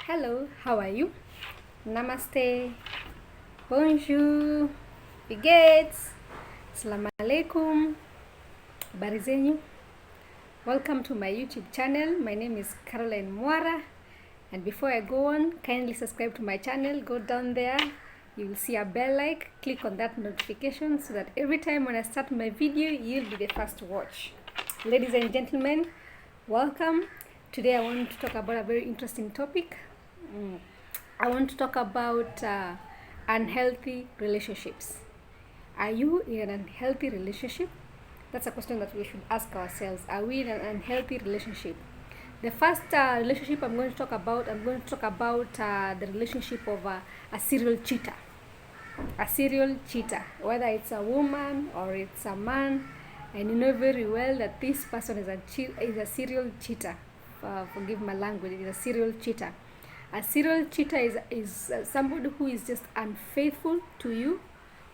Hello, how are you? Namaste, bonjour, bigates, assalamu alaikum, habari zenyu. Welcome to my YouTube channel. My name is Caroline Mwara, and before I go on, kindly subscribe to my channel. Go down there, you will see a bell like, click on that notification so that every time when I start my video, you'll be the first to watch. Ladies and gentlemen, welcome. Today I want to talk about a very interesting topic. I want to talk about unhealthy relationships. Are you in an unhealthy relationship? That's a question that we should ask ourselves. Are we in an unhealthy relationship? The first relationship I'm going to talk about, the relationship of a serial cheater. A serial cheater, whether it's a woman or it's a man, and you know very well that this person is a serial cheater. Forgive my language, is a serial cheater. A serial cheater is somebody who is just unfaithful to you,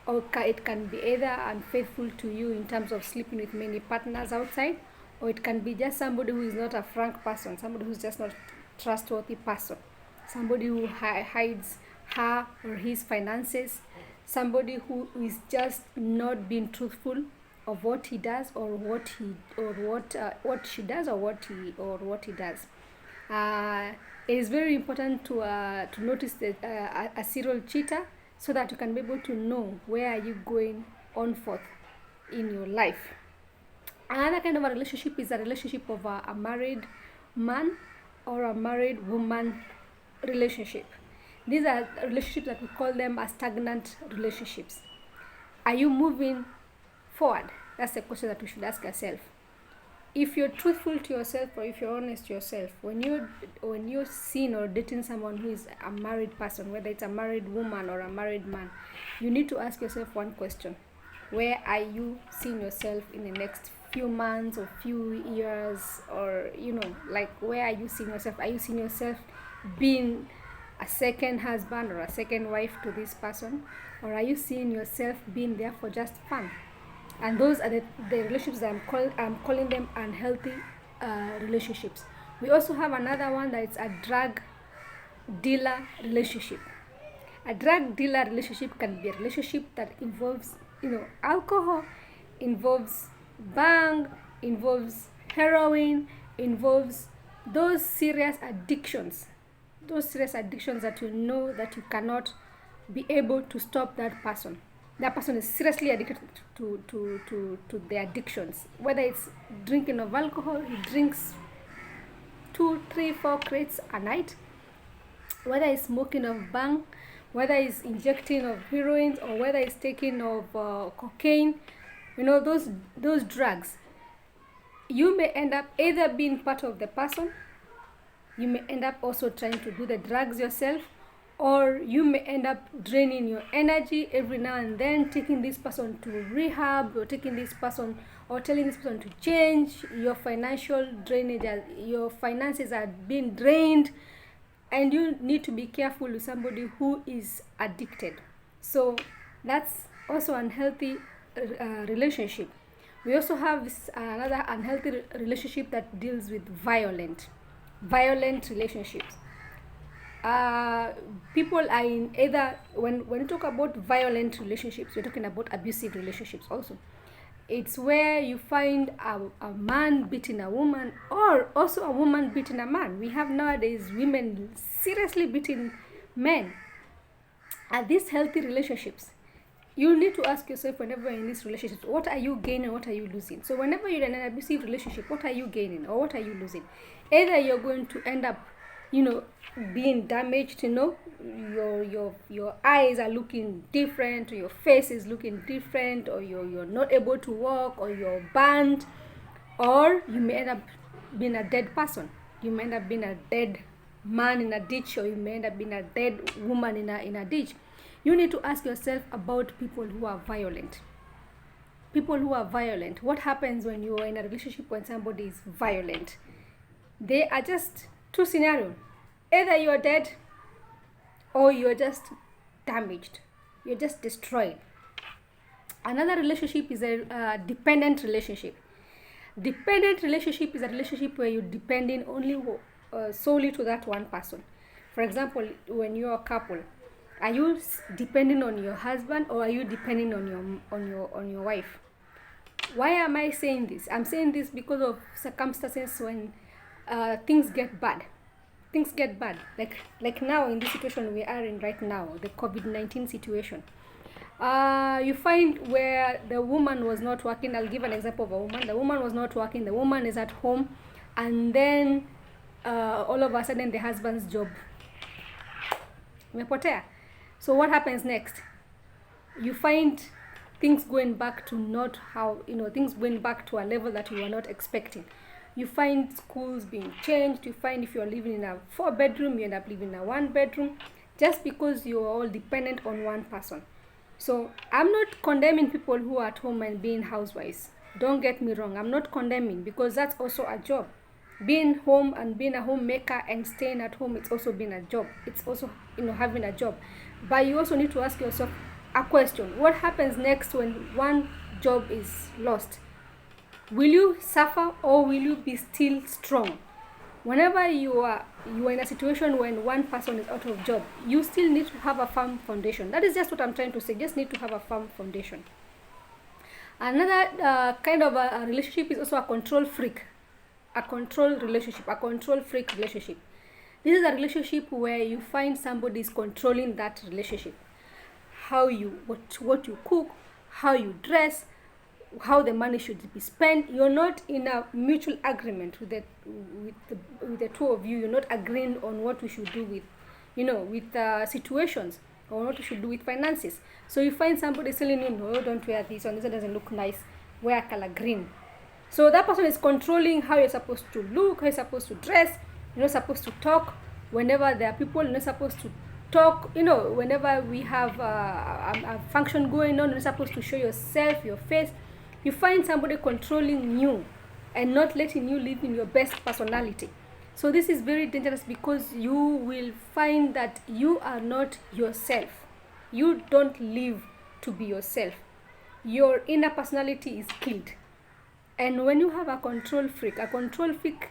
or it can be either unfaithful to you in terms of sleeping with many partners outside, or it can be just somebody who is not a frank person, somebody who's just not a trustworthy person, somebody who hides her or his finances, somebody who is just not being truthful of what he does or what she does or what he does. It is very important to notice that a serial cheater, so that you can be able to know where are you going on forth in your life. Another kind of a relationship is a relationship of a married man or a married woman relationship. These are relationships that we call them as stagnant relationships. Are you moving forward? That's the question that we should ask ourselves. If you're truthful to yourself, or if you're honest to yourself, when you're seeing or dating someone who is a married person, whether it's a married woman or a married man, you need to ask yourself one question: where are you seeing yourself in the next few months or few years, or where are you seeing yourself? Are you seeing yourself being a second husband or a second wife to this person, or are you seeing yourself being there for just fun? And those are the relationships that I'm calling them unhealthy relationships. We also have another one that is a drug dealer relationship. A drug dealer relationship can be a relationship that involves alcohol, involves bang, involves heroin, involves those serious addictions that you know that you cannot be able to stop that person. That person is seriously addicted to their addictions. Whether it's drinking of alcohol, he drinks 2, 3, 4 crates a night. Whether it's smoking of bang, whether it's injecting of heroin, or whether it's taking of cocaine, those drugs. You may end up either being part of the person, you may end up also trying to do the drugs yourself, or you may end up draining your energy every now and then, taking this person to rehab, or taking this person or telling this person to change. Your financial drainage, your finances are being drained, and you need to be careful with somebody who is addicted. So that's also an unhealthy relationship. We also have another unhealthy relationship that deals with violent relationships. People are in either, when we talk about violent relationships, we're talking about abusive relationships also. It's where you find a man beating a woman, or also a woman beating a man. We have nowadays women seriously beating men. Are these healthy relationships? You need to ask yourself, whenever you're in these relationships, what are you gaining, what are you losing? So whenever you're in an abusive relationship, what are you gaining or what are you losing? Either you're going to end up being damaged, your eyes are looking different, or your face is looking different, or you're not able to walk, or you're banned, or you may end up being a dead person. You may end up being a dead man in a ditch, or you may end up being a dead woman in a ditch. You need to ask yourself about people who are violent. What happens when you are in a relationship when somebody is violent? They are just two scenarios. Either you are dead, or you are just damaged. You're just destroyed. Another relationship is a dependent relationship. Dependent relationship is a relationship where you're depending only solely to that one person. For example, when you're a couple, are you depending on your husband, or are you depending on your wife? Why am I saying this? I'm saying this because of circumstances when things get bad. Things get bad. Like now in this situation we are in right now, the COVID-19 situation. You find where the woman was not working. I'll give an example of a woman. The woman was not working. The woman is at home, and then all of a sudden the husband's job imepotea. So what happens next? You find things going back to not how, things going back to a level that you were not expecting. You find schools being changed. You find if you're living in a 4-bedroom, you end up living in a 1-bedroom, just because you're all dependent on one person. So I'm not condemning people who are at home and being housewives. Don't get me wrong. I'm not condemning, because that's also a job. Being home and being a homemaker and staying at home, it's also being a job. It's also, having a job. But you also need to ask yourself a question. What happens next when one job is lost? Will you suffer, or will you be still strong? Whenever you are in a situation when one person is out of job, you still need to have a firm foundation. That is just what I'm trying to say. Just need to have a firm foundation. Another kind of a relationship is also a control freak. A control relationship, a control freak relationship. This is a relationship where you find somebody is controlling that relationship. What you cook, how you dress, how the money should be spent. You're not in a mutual agreement with the two of you. You're not agreeing on what we should do with situations, or what we should do with finances. So you find somebody telling you, no, don't wear this one. This one doesn't look nice. Wear color green. So that person is controlling how you're supposed to look, how you're supposed to dress. You're not supposed to talk whenever there are people. You're not supposed to talk, whenever we have a function going on. You're not supposed to show yourself, your face. You find somebody controlling you and not letting you live in your best personality. So this is very dangerous, because you will find that you are not yourself. You don't live to be yourself. Your inner personality is killed. And when you have a control freak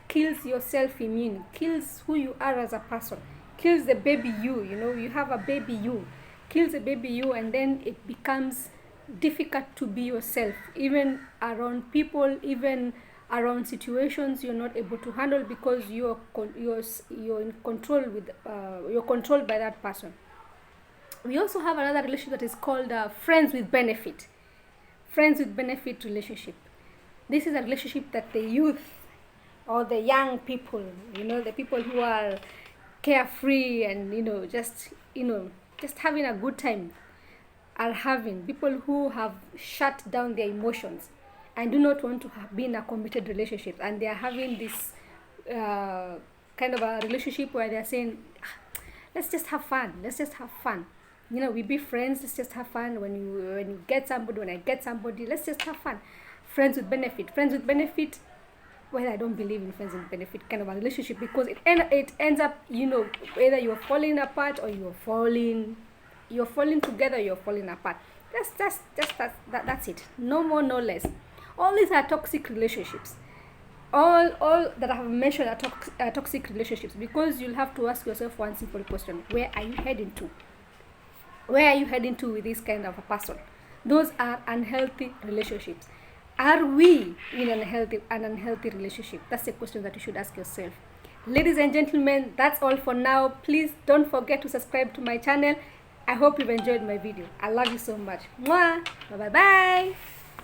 kills your self-immune, kills who you are as a person, kills the baby you, you have a baby you, kills the baby you, and then it becomes difficult to be yourself, even around people, even around situations you're not able to handle, because you're in control with you're controlled by that person. We also have another relationship that is called friends with benefit. Friends with benefit relationship. This is a relationship that the youth, or the young people, the people who are carefree and just having a good time, are having. People who have shut down their emotions and do not want to be in a committed relationship, and they are having this kind of a relationship where they are saying, let's just have fun. We be friends. Let's just have fun. When you get somebody, when I get somebody, let's just have fun. Friends with benefit. Well, I don't believe in friends with benefit kind of a relationship, because it ends up, either you're falling apart, or you're falling together, you're falling apart. That's it. No more, no less. All these are toxic relationships. All that I have mentioned are toxic relationships, because you'll have to ask yourself one simple question: where are you heading to? Where are you heading to with this kind of a person? Those are unhealthy relationships. Are we in an unhealthy relationship? That's the question that you should ask yourself. Ladies and gentlemen, that's all for now. Please don't forget to subscribe to my channel. I hope you've enjoyed my video. I love you so much. Mwah! Bye-bye.